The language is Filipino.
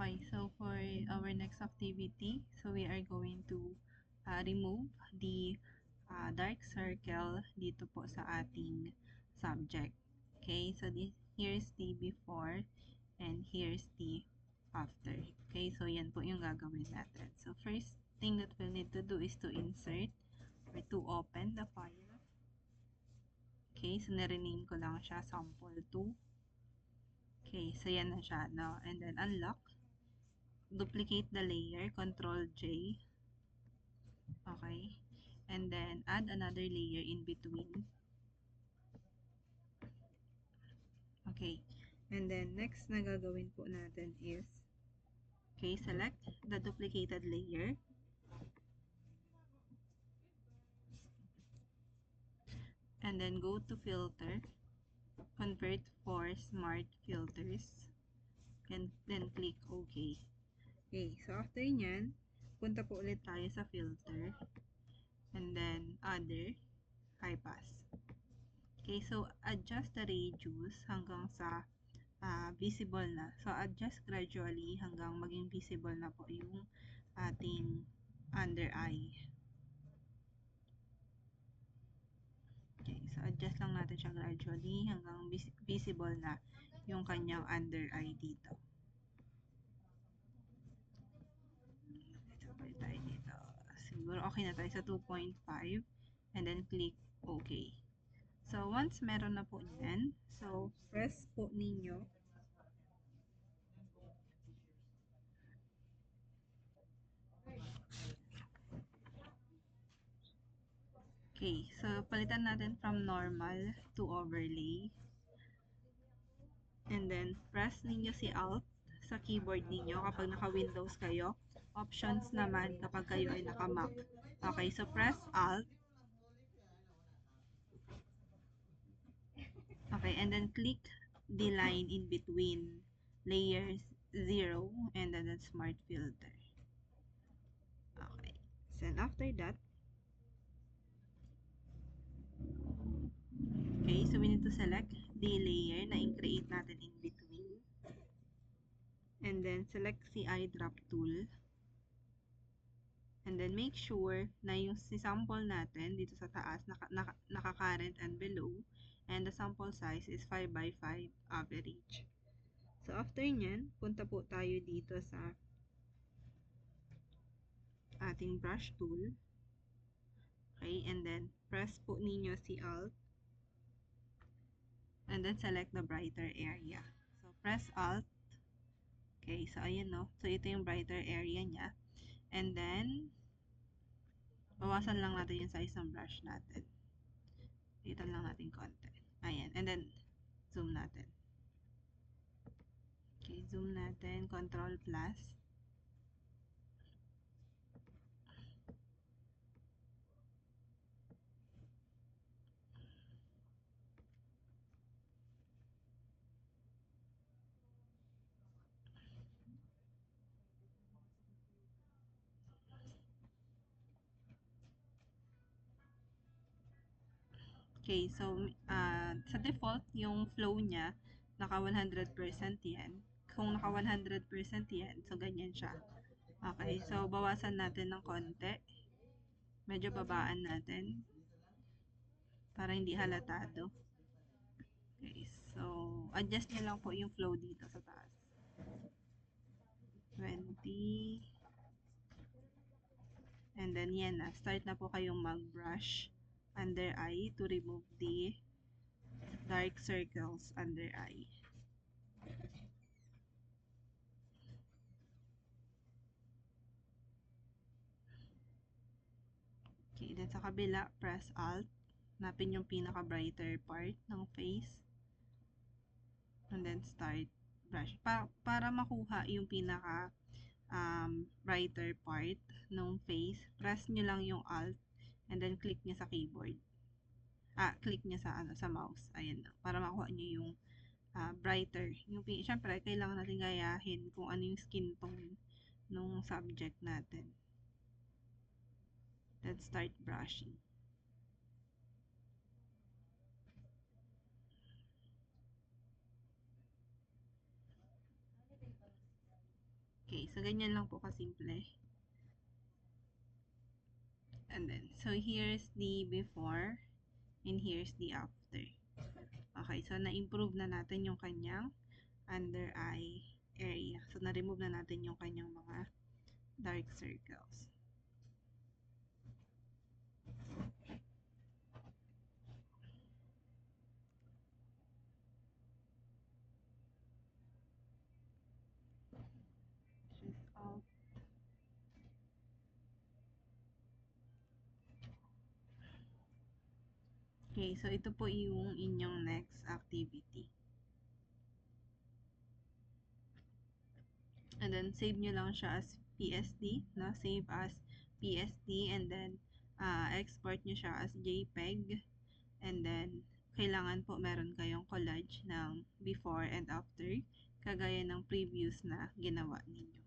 Okay, so for our next activity, so we are going to remove the dark circle dito po sa ating subject. Okay, so here's the before and here's the after. Okay, so yan po yung gagawin natin. So first thing that we'll need to do is to insert or to open the file. Okay, so na-rename ko lang siya sample 2. Okay, so yan na siya, no? And then unlock. Duplicate the layer, Control J. Okay. And then add another layer in between. Okay. And then next na gagawin po natin is, okay, select the duplicated layer. And then go to filter, convert for smart filters. And then click OK. Okay, so after nyan, punta po ulit tayo sa filter. And then other, high pass. Okay, so adjust the radius hanggang sa visible na. So adjust gradually hanggang maging visible na po yung ating under eye. Okay, so adjust lang natin siya gradually hanggang visible na yung kanyang under eye dito. Sabay tayo dito. Siguro okay na tayo sa 2.5 and then click OK. So, once meron na po yan, so, press po ninyo. Okay, so, palitan natin from normal to overlay. And then, press ninyo si Alt sa keyboard ninyo kapag naka-Windows kayo. Options naman kapag kayo ay naka-Mac. Okay, so, press Alt. Okay, and then click the line in between layers 0 and then the smart filter. Okay, so after that, okay, so we need to select the layer na i-create natin in between. And then select si eyedrop tool. And then make sure na yung si sample natin dito sa taas, naka-current and below. And the sample size is 5 by 5 average. So after nyan, punta po tayo dito sa ating brush tool. Okay, and then press po ninyo si Alt. And then select the brighter area. So press Alt. Okay, so ayan no. So ito yung brighter area niya. And then, bawasan lang natin yung size ng brush natin. Itan lang natin konti. Ayan. And then, zoom natin. Okay, zoom natin. Control plus. Okay, so, sa default, yung flow niya, naka 100% yan. Kung naka 100% yan, so ganyan siya. Okay, so bawasan natin ng konti. Medyo babaan natin. Para hindi halatado. Okay, so adjust nyo lang po yung flow dito sa taas. 20. And then yan na. Start na po kayong mag-brush under eye to remove the dark circles under eye. Okay, then sa kabila, press Alt. Hanapin yung pinaka-brighter part ng face. And then start brush. Para makuha yung pinaka brighter part ng face, press nyo lang yung Alt and then click nyo sa keyboard. Click nyo sa, sa mouse. Ayan na. Para makuha nyo yung brighter. Siyempre, kailangan natin gayahin kung ano yung skin tone ng subject natin. Let's start brushing. Okay, so ganyan lang po kasimple. And then, so here's the before and here's the after. Okay, so na-improve na natin yung kanyang under eye area. So, na-remove na natin yung kanyang mga dark circles. Just all. Okay, so ito po yung inyong next activity. And then, save nyo lang siya as PSD, no? Save as PSD, and then, export nyo siya as JPEG. And then, kailangan po meron kayong collage ng before and after, kagaya ng previous na ginawa ninyo.